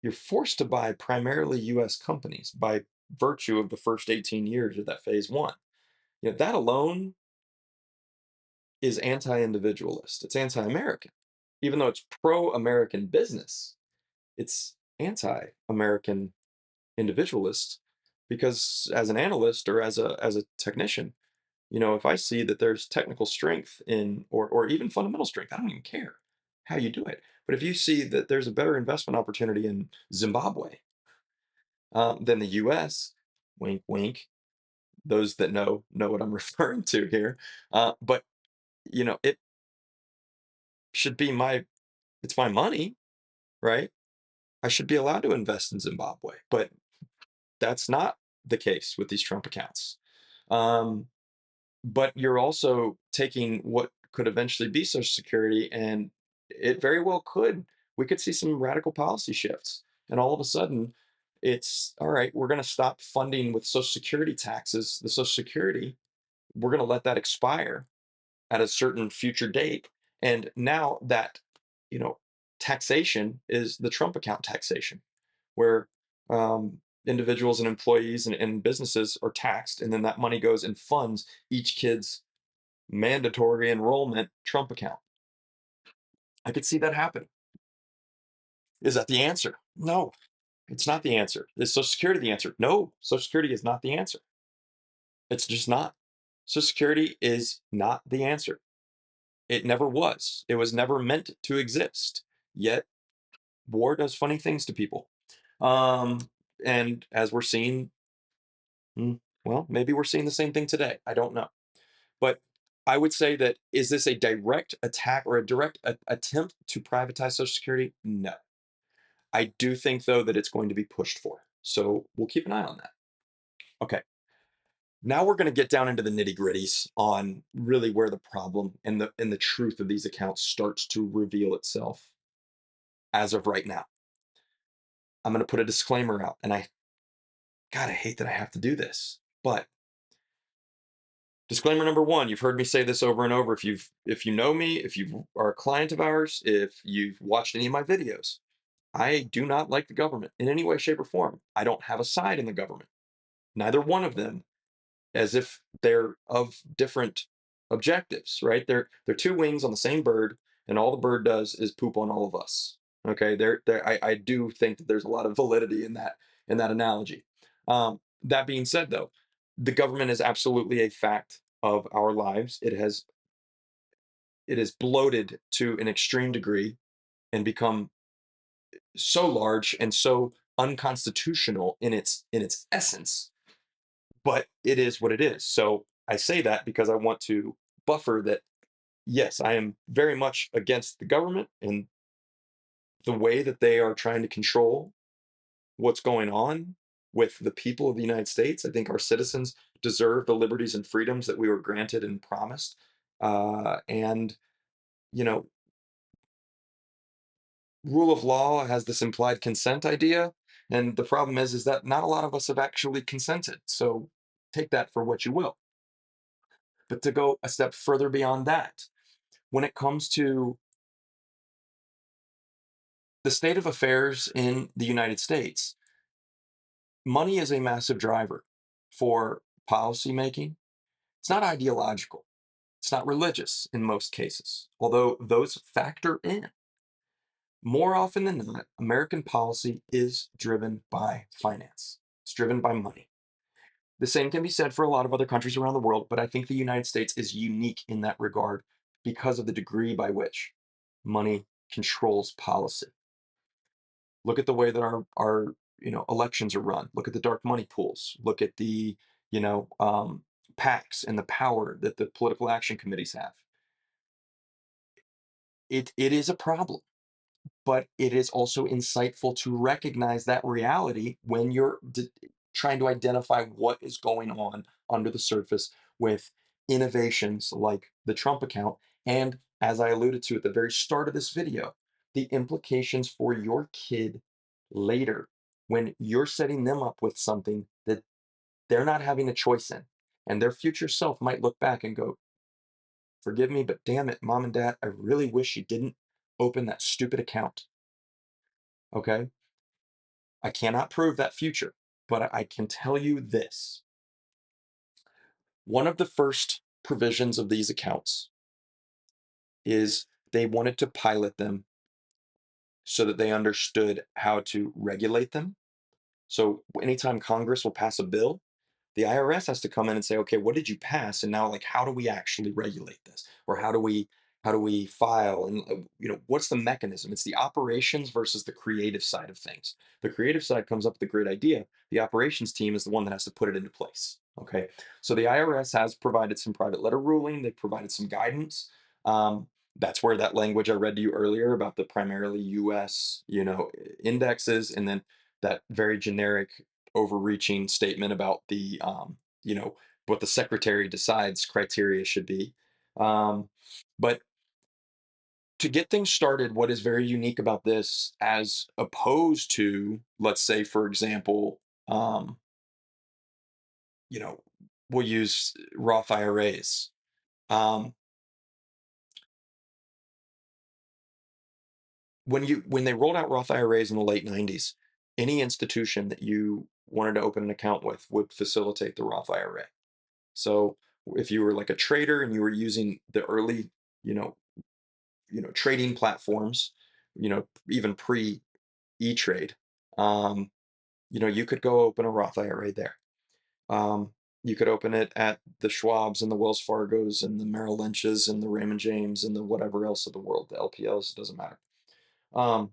you're forced to buy primarily US companies by virtue of the first 18 years of that phase one. That alone is anti-individualist. It's anti-American. Even though it's pro-American business, it's anti-American individualist, because as an analyst or as a technician, if I see that there's technical strength in, or even fundamental strength, I don't even care how you do it. But if you see that there's a better investment opportunity in Zimbabwe, than the U.S., wink, wink. Those that know what I'm referring to here. But it should be it's my money, right? I should be allowed to invest in Zimbabwe, but that's not the case with these Trump accounts. Um, but you're also taking what could eventually be Social Security, and it very well could. We could see some radical policy shifts, and all of a sudden, it's all right. We're going to stop funding with Social Security taxes. The Social Security, we're going to let that expire at a certain future date, and now that you know taxation is the Trump account taxation, where individuals and employees and businesses are taxed, and then that money goes and funds each kid's mandatory enrollment Trump account. I could see that happen. Is that the answer? No, it's not the answer. Is Social Security the answer? No, Social Security is not the answer. It's just not. Social Security is not the answer. It never was. It was never meant to exist. Yet war does funny things to people. Um, and as we're seeing, well, maybe we're seeing the same thing today. I don't know. But I would say that, is this a direct attack or a direct attempt to privatize Social Security? No. I do think, though, that it's going to be pushed for. So we'll keep an eye on that. Okay. Now we're going to get down into the nitty gritties on really where the problem and the truth of these accounts starts to reveal itself as of right now. I'm going to put a disclaimer out, and God, I hate that I have to do this, but disclaimer number one, you've heard me say this over and over. If you know me, if you are a client of ours, if you've watched any of my videos, I do not like the government in any way, shape, or form. I don't have a side in the government. Neither one of them, as if they're of different objectives, right? They're two wings on the same bird, and all the bird does is poop on all of us. Okay, I do think that there's a lot of validity in that analogy. That being said, though, the government is absolutely a fact of our lives. It is bloated to an extreme degree and become so large and so unconstitutional in its essence, but it is what it is. So I say that because I want to buffer that. Yes, I am very much against the government and the way that they are trying to control what's going on with the people of the United States. I think our citizens deserve the liberties and freedoms that we were granted and promised. And you know, rule of law has this implied consent idea, and the problem is that not a lot of us have actually consented. So take that for what you will. But to go a step further beyond that, when it comes to the state of affairs in the United States, money is a massive driver for policy making. It's not ideological. It's not religious in most cases, although those factor in. More often than not, American policy is driven by finance. It's driven by money. The same can be said for a lot of other countries around the world, but I think the United States is unique in that regard because of the degree by which money controls policy. Look at the way that our elections are run. Look at the dark money pools. Look at the you know PACs and the power that the political action committees have. It is a problem, but it is also insightful to recognize that reality when you're trying to identify what is going on under the surface with innovations like the Trump account. And as I alluded to at the very start of this video, the implications for your kid later when you're setting them up with something that they're not having a choice in. And their future self might look back and go, forgive me, but damn it, mom and dad, I really wish you didn't open that stupid account. Okay. I cannot prove that future, but I can tell you this. One of the first provisions of these accounts is they wanted to pilot them so that they understood how to regulate them. So anytime Congress will pass a bill, the IRS has to come in and say, okay, what did you pass? And now, like, how do we actually regulate this? Or how do we How do we file? And what's the mechanism? It's the operations versus the creative side of things. The creative side comes up with a great idea. The operations team is the one that has to put it into place. Okay, so the IRS has provided some private letter ruling. They've provided some guidance. Um, that's where that language I read to you earlier about the primarily U.S. Indexes, and then that very generic, overreaching statement about the what the secretary decides criteria should be. But to get things started, what is very unique about this, as opposed to, let's say, for example, um, you know, we'll use Roth IRAs. Um, when they rolled out Roth IRAs in the late '90s, any institution that you wanted to open an account with would facilitate the Roth IRA. So if you were like a trader and you were using the early, you know, trading platforms, even pre E-Trade, um, you could go open a Roth IRA there. Um, you could open it at the Schwabs and the Wells Fargos and the Merrill Lynches and the Raymond James and the whatever else of the world, the LPLs, it doesn't matter. Um,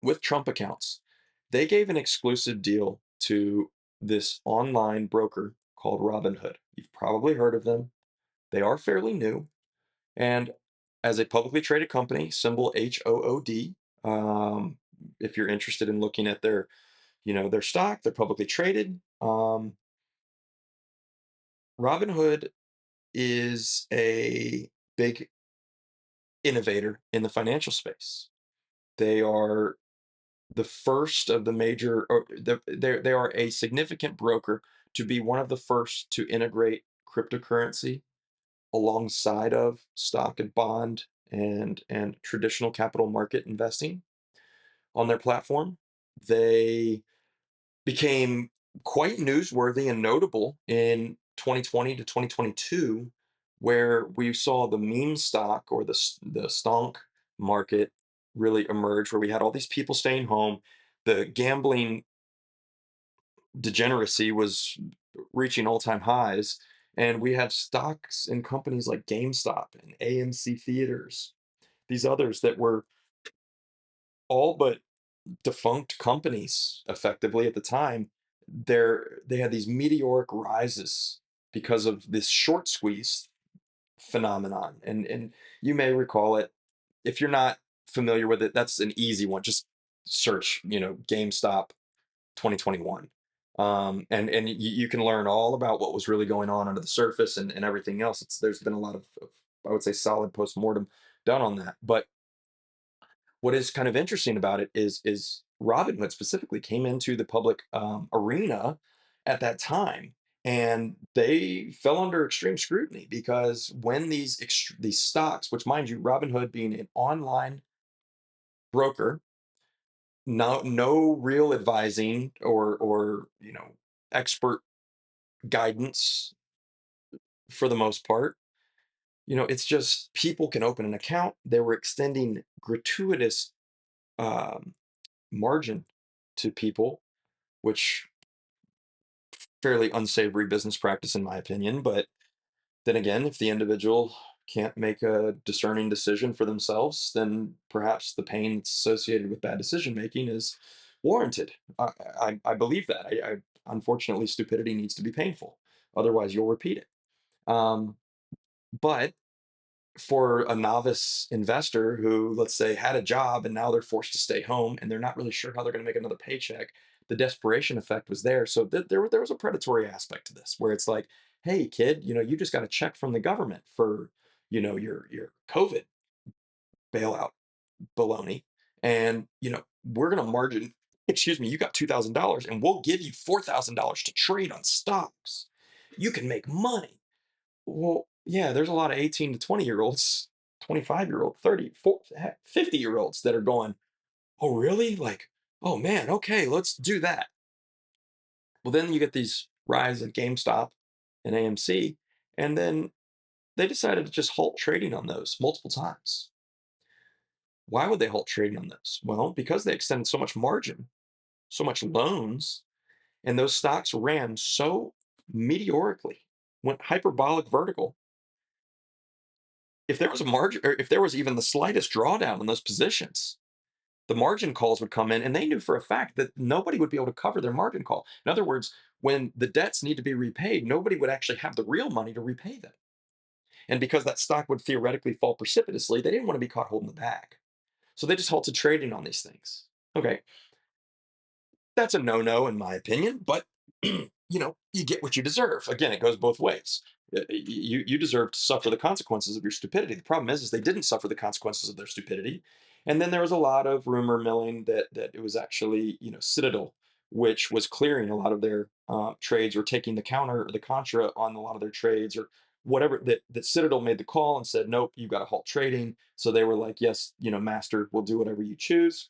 with Trump accounts, they gave an exclusive deal to this online broker called Robinhood. You've probably heard of them. They are fairly new. And as a publicly traded company, symbol HOOD, um, if you're interested in looking at their stock, they're publicly traded. Robinhood is a big innovator in the financial space. They are the first of the major, or they are a significant broker to be one of the first to integrate cryptocurrency alongside of stock and bond and traditional capital market investing on their platform. They became quite newsworthy and notable in 2020 to 2022, where we saw the meme stock, or the stonk market, really emerge, where we had all these people staying home. The gambling degeneracy was reaching all-time highs, and we had stocks in companies like GameStop and AMC Theaters, these others that were all but defunct companies effectively at the time. They had these meteoric rises because of this short squeeze phenomenon. And you may recall it. If you're not familiar with it, that's an easy one. Just search, GameStop 2021. And you can learn all about what was really going on under the surface and everything else. There's been a lot of, I would say, solid postmortem done on that. But what is kind of interesting about it is Robinhood specifically came into the public arena at that time, and they fell under extreme scrutiny because when these stocks, which, mind you, Robinhood being an online broker, no real advising or expert guidance for the most part. It's just people can open an account. They were extending gratuitous um, margin to people, which fairly unsavory business practice in my opinion. But then again, if the individual can't make a discerning decision for themselves, then perhaps the pain that's associated with bad decision making is warranted. I believe that. Unfortunately, stupidity needs to be painful. Otherwise, you'll repeat it. Um, but for a novice investor who, let's say, had a job and now they're forced to stay home and they're not really sure how they're going to make another paycheck, the desperation effect was there. So there was a predatory aspect to this, where it's like, hey, kid, you just got a check from the government for your COVID bailout baloney, and we're going to margin. Excuse me, you got $2,000, and we'll give you $4,000 to trade on stocks. You can make money. Well, yeah, there's a lot of 18 to 20-year-olds, 25-year-old, 30, 40, 50-year-olds that are going, "Oh, really? Like, oh man, okay, let's do that." Well, then you get these rise in GameStop and AMC, and then they decided to just halt trading on those multiple times. Why would they halt trading on those? Well, because they extended so much margin, so much loans, and those stocks ran so meteorically, went hyperbolic vertical, if there was a margin, or if there was even the slightest drawdown in those positions, the margin calls would come in, and they knew for a fact that nobody would be able to cover their margin call. In other words, when the debts need to be repaid, nobody would actually have the real money to repay them. And because that stock would theoretically fall precipitously, they didn't want to be caught holding the bag. So they just halted trading on these things. Okay, that's a no-no in my opinion, but you get what you deserve. Again, it goes both ways. You deserve to suffer the consequences of your stupidity. The problem is they didn't suffer the consequences of their stupidity, and then there was a lot of rumor milling that it was actually Citadel, which was clearing a lot of their trades, or taking the counter or the contra on a lot of their trades, or whatever. That Citadel made the call and said, nope, you got to halt trading. So they were like, yes, master, we'll do whatever you choose.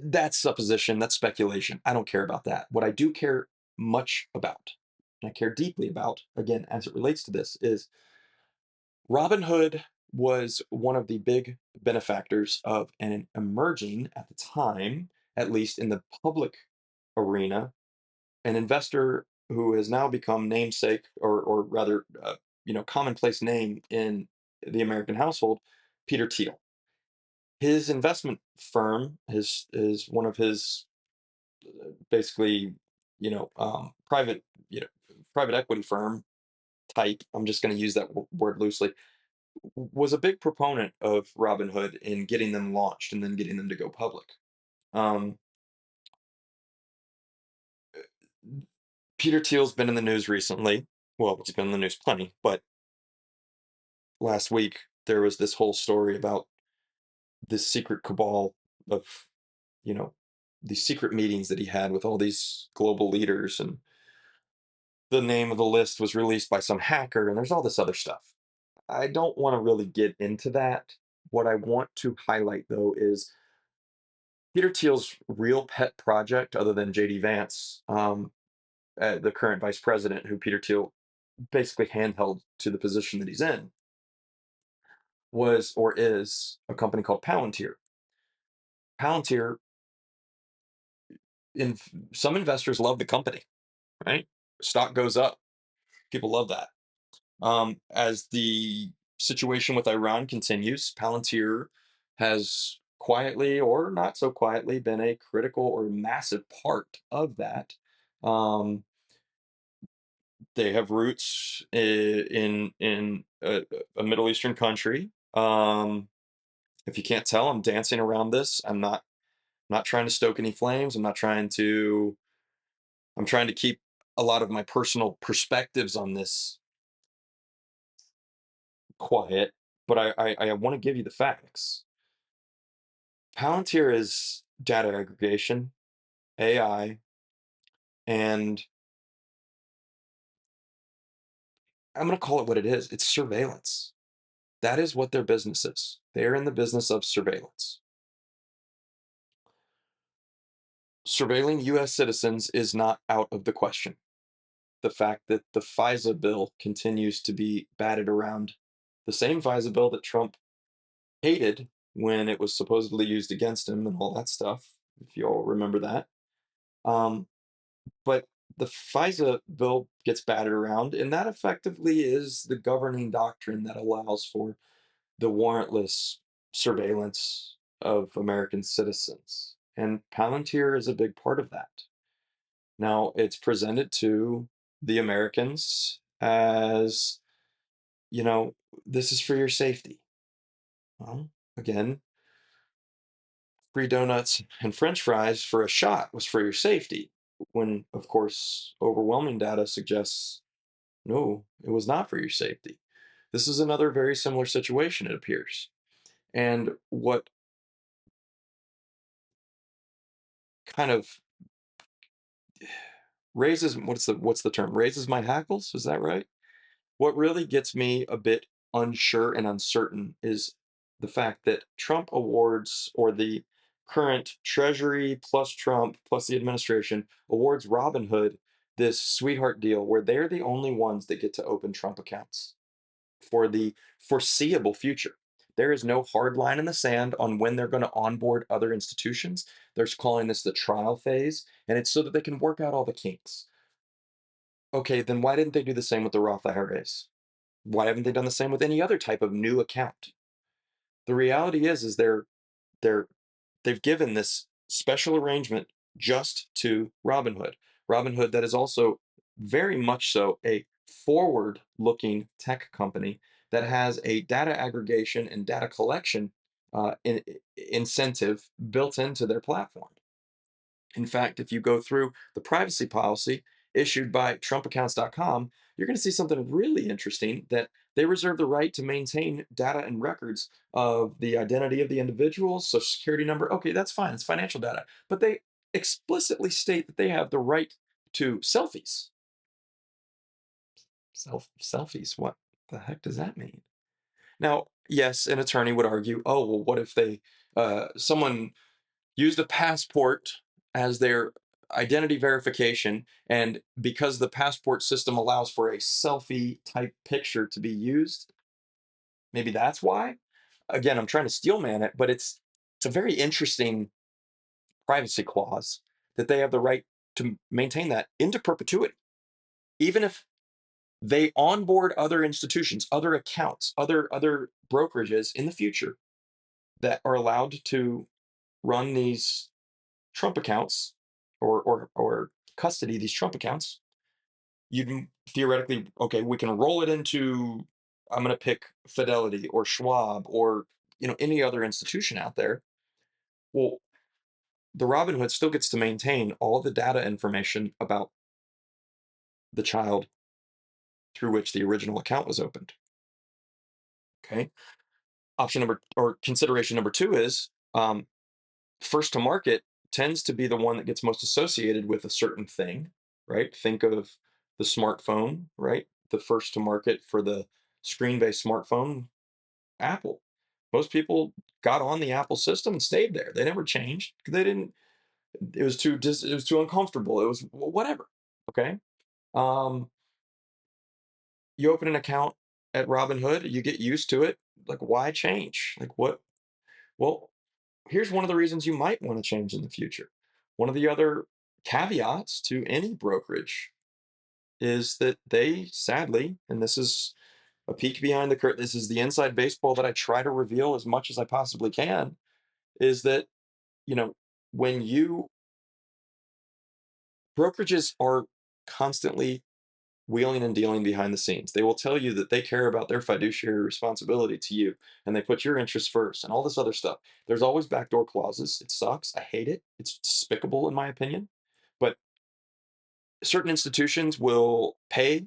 That's supposition, that's speculation. I don't care about that. What I do care much about, and I care deeply about, again, as it relates to this, is Robinhood was one of the big benefactors of an emerging, at the time, at least in the public arena, an investor who has now become namesake, or rather, commonplace name in the American household, Peter Thiel. His investment firm, his is one of his basically, private, private equity firm type. I'm just going to use that word loosely. Was a big proponent of Robinhood in getting them launched and then getting them to go public. Um, Peter Thiel's been in the news recently. Well, he's been in the news plenty, but last week there was this whole story about this secret cabal of, you know, these secret meetings that he had with all these global leaders, and the name of the list was released by some hacker, and there's all this other stuff. I don't want to really get into that. What I want to highlight, though, is Peter Thiel's real pet project, other than JD Vance, the current vice president, who Peter Thiel basically handheld to the position that he's in, was or is a company called Palantir. Palantir, in some investors love the company, right? Stock goes up. People love that. As the situation with Iran continues, Palantir has quietly or not so quietly been a critical or massive part of that. Um, they have roots in a Middle Eastern country. If you can't tell, I'm dancing around this. I'm not trying to stoke any flames. I'm trying to keep a lot of my personal perspectives on this quiet, but I want to give you the facts. Palantir is data aggregation, AI, and I'm going to call it what it is. It's surveillance. That is what their business is. They are in the business of surveillance. Surveilling US citizens is not out of the question. The fact that the FISA bill continues to be batted around, the same FISA bill that Trump hated when it was supposedly used against him and all that stuff, if you all remember that. Um, but the FISA bill gets batted around, and that effectively is the governing doctrine that allows for the warrantless surveillance of American citizens. And Palantir is a big part of that. Now, it's presented to the Americans as, you know, this is for your safety. Well, again, free donuts and French fries for a shot was for your safety, when, of course, overwhelming data suggests no, it was not for your safety. This is another very similar situation, it appears. And what kind of raises what's the term? Raises my hackles? Is that right? What really gets me a bit unsure and uncertain is the fact that Trump awards, or the current Treasury plus Trump plus the administration awards Robinhood this sweetheart deal where they're the only ones that get to open Trump accounts for the foreseeable future. There is no hard line in the sand on when they're going to onboard other institutions. They're calling this the trial phase, and it's so that they can work out all the kinks. Okay, then why didn't they do the same with the Roth IRAs? Why haven't they done the same with any other type of new account? The reality is they're they've given this special arrangement just to Robinhood. Robinhood that is also very much so a forward-looking tech company that has a data aggregation and data collection incentive built into their platform. In fact, if you go through the privacy policy issued by TrumpAccounts.com, you're going to see something really interesting that they reserve the right to maintain data and records of the identity of the individual, social security number. Okay, that's fine, it's financial data. But they explicitly state that they have the right to selfies. Selfies, what the heck does that mean? Now, yes, an attorney would argue, oh, well, what if someone used a passport as their identity verification. And because the passport system allows for a selfie type picture to be used, maybe that's why. Again, I'm trying to steelman it, but it's a very interesting privacy clause that they have the right to maintain that into perpetuity. Even if they onboard other institutions, other accounts, other brokerages in the future that are allowed to run these Trump accounts or custody these Trump accounts, you can theoretically, okay, we can roll it into, I'm going to pick Fidelity or Schwab or any other institution out there. Well, the Robinhood still gets to maintain all the data information about the child through which the original account was opened. Okay. Option number or consideration number two is first to market tends to be the one that gets most associated with a certain thing, right? Think of the smartphone, right? The first to market for the screen-based smartphone, Apple. Most people got on the Apple system and stayed there. They never changed. They didn't. It was too uncomfortable. It was whatever. Okay. Um, you open an account at Robinhood, you get used to it. Like, why change? Like, what? Well, here's one of the reasons you might want to change in the future. One of the other caveats to any brokerage is that they sadly, and this is a peek behind the curtain, this is the inside baseball that I try to reveal as much as I possibly can, is that, you know, when you brokerages are constantly wheeling and dealing behind the scenes. They will tell you that they care about their fiduciary responsibility to you and they put your interests first and all this other stuff. There's always backdoor clauses. It sucks. I hate it. It's despicable in my opinion. But certain institutions will pay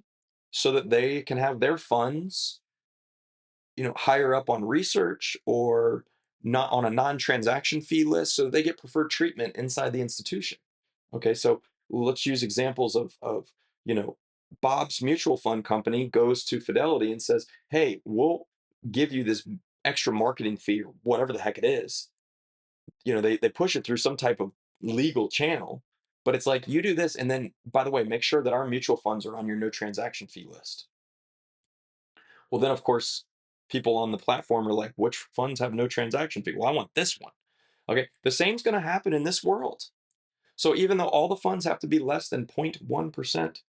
so that they can have their funds, higher up on research or not on a non-transaction fee list so they get preferred treatment inside the institution. Okay, so let's use examples of you know Bob's mutual fund company goes to Fidelity and says, "Hey, we'll give you this extra marketing fee or whatever the heck it is." They push it through some type of legal channel, but it's like you do this, and then by the way, make sure that our mutual funds are on your no transaction fee list. Well, then of course, people on the platform are like, "Which funds have no transaction fee?" Well, I want this one. Okay, the same's going to happen in this world. So even though all the funds have to be less than 0.1%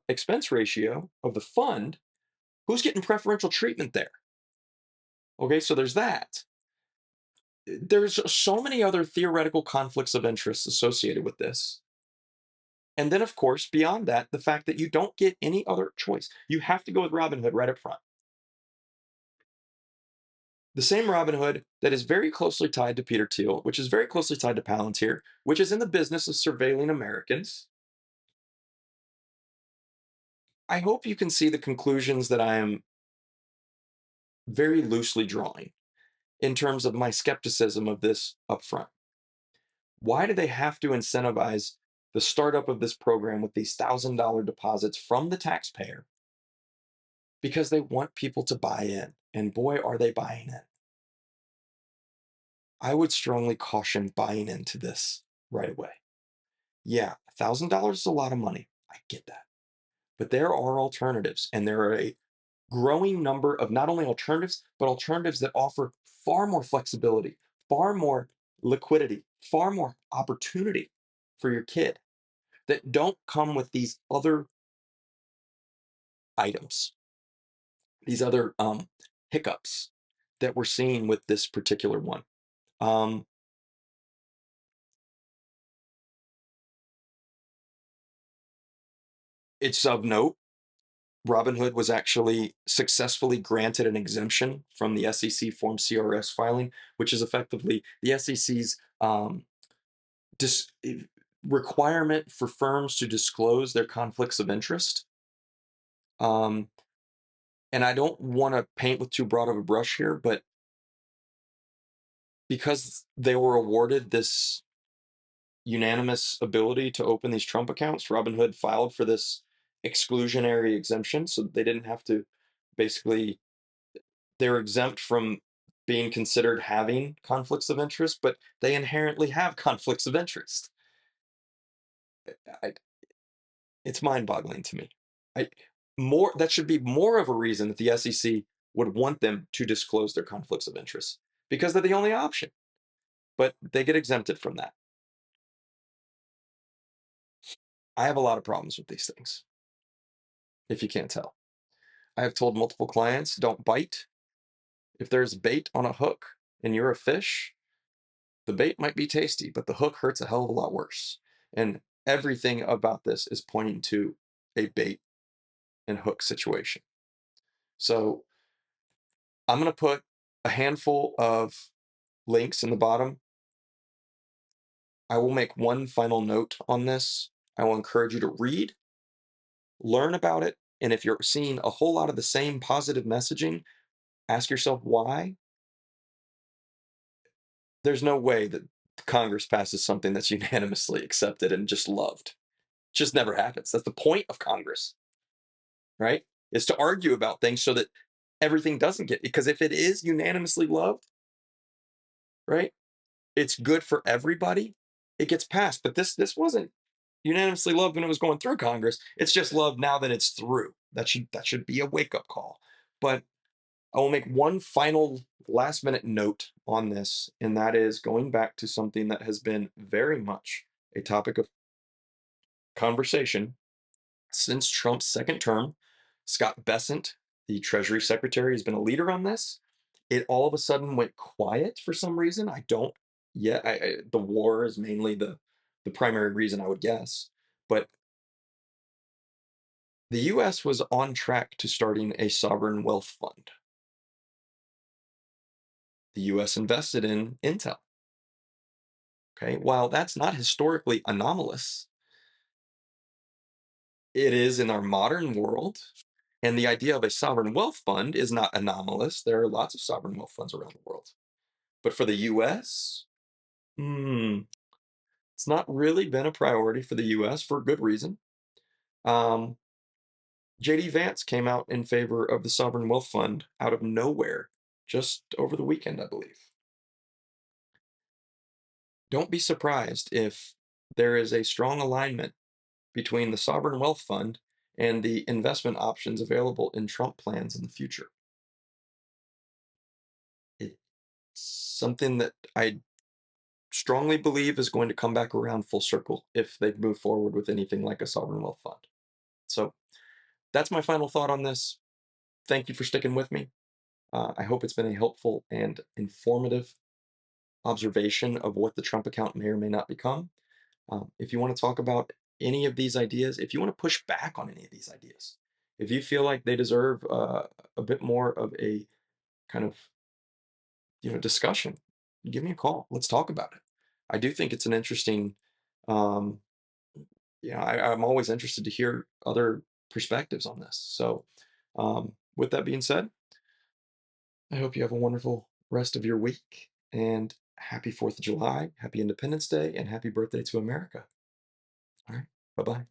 expense ratio of the fund, who's getting preferential treatment there? Okay, so there's that. There's so many other theoretical conflicts of interest associated with this. And then, of course, beyond that, the fact that you don't get any other choice. You have to go with Robinhood right up front. The same Robinhood that is very closely tied to Peter Thiel, which is very closely tied to Palantir, which is in the business of surveilling Americans. I hope you can see the conclusions that I am very loosely drawing in terms of my skepticism of this upfront. Why do they have to incentivize the startup of this program with these $1,000 deposits from the taxpayer? Because they want people to buy in. And boy, are they buying in. I would strongly caution buying into this right away. Yeah, $1,000 is a lot of money. I get that. But there are alternatives, and there are a growing number of not only alternatives, but alternatives that offer far more flexibility, far more liquidity, far more opportunity for your kid that don't come with these other items. these other hiccups that we're seeing with this particular one. Um, it's of note, Robinhood was actually successfully granted an exemption from the SEC Form CRS filing, which is effectively the SEC's dis- requirement for firms to disclose their conflicts of interest. Um, and I don't want to paint with too broad of a brush here, but because they were awarded this unanimous ability to open these Trump accounts, Robinhood filed for this exclusionary exemption, so they didn't have to basically they're exempt from being considered having conflicts of interest, but they inherently have conflicts of interest. I, it's mind-boggling to me. I, more that should be more of a reason that the SEC would want them to disclose their conflicts of interest because they're the only option, but they get exempted from that. I have a lot of problems with these things, if you can't tell. I have told multiple clients, don't bite. If there's bait on a hook and you're a fish, the bait might be tasty, but the hook hurts a hell of a lot worse. And everything about this is pointing to a bait and hook situation. So I'm going to put a handful of links in the bottom. I will make one final note on this. I will encourage you to read, learn about it, and if you're seeing a whole lot of the same positive messaging, ask yourself why. There's no way that Congress passes something that's unanimously accepted and just loved. It just never happens. That's the point of Congress, right? Is to argue about things so that everything doesn't get, because if it is unanimously loved, right, it's good for everybody. It gets passed. But this wasn't unanimously loved when it was going through Congress. It's just loved now that it's through. That should be a wake up call. But I will make one final last minute note on this, and that is going back to something that has been very much a topic of conversation since Trump's second term. Scott Bessent, the Treasury Secretary, has been a leader on this. It all of a sudden went quiet for some reason. I don't yet. The war is mainly the primary reason, I would guess. But the U.S. was on track to starting a sovereign wealth fund. The U.S. invested in Intel. Okay, while that's not historically anomalous, it is in our modern world. And the idea of a sovereign wealth fund is not anomalous. There are lots of sovereign wealth funds around the world. But for the US, it's not really been a priority for the US for good reason. Um, JD Vance came out in favor of the sovereign wealth fund out of nowhere just over the weekend, I believe. Don't be surprised if there is a strong alignment between the sovereign wealth fund and the investment options available in Trump plans in the future. It's something that I strongly believe is going to come back around full circle if they move forward with anything like a sovereign wealth fund. So that's my final thought on this. Thank you for sticking with me. I hope it's been a helpful and informative observation of what the Trump account may or may not become. If you want to talk about any of these ideas, if you want to push back on any of these ideas, if you feel like they deserve a bit more of a kind of discussion, give me a call. Let's talk about it. I do think it's an interesting. Um, I'm always interested to hear other perspectives on this. So, with that being said, I hope you have a wonderful rest of your week and happy 4th of July, happy Independence Day, and happy birthday to America. All right. Bye bye.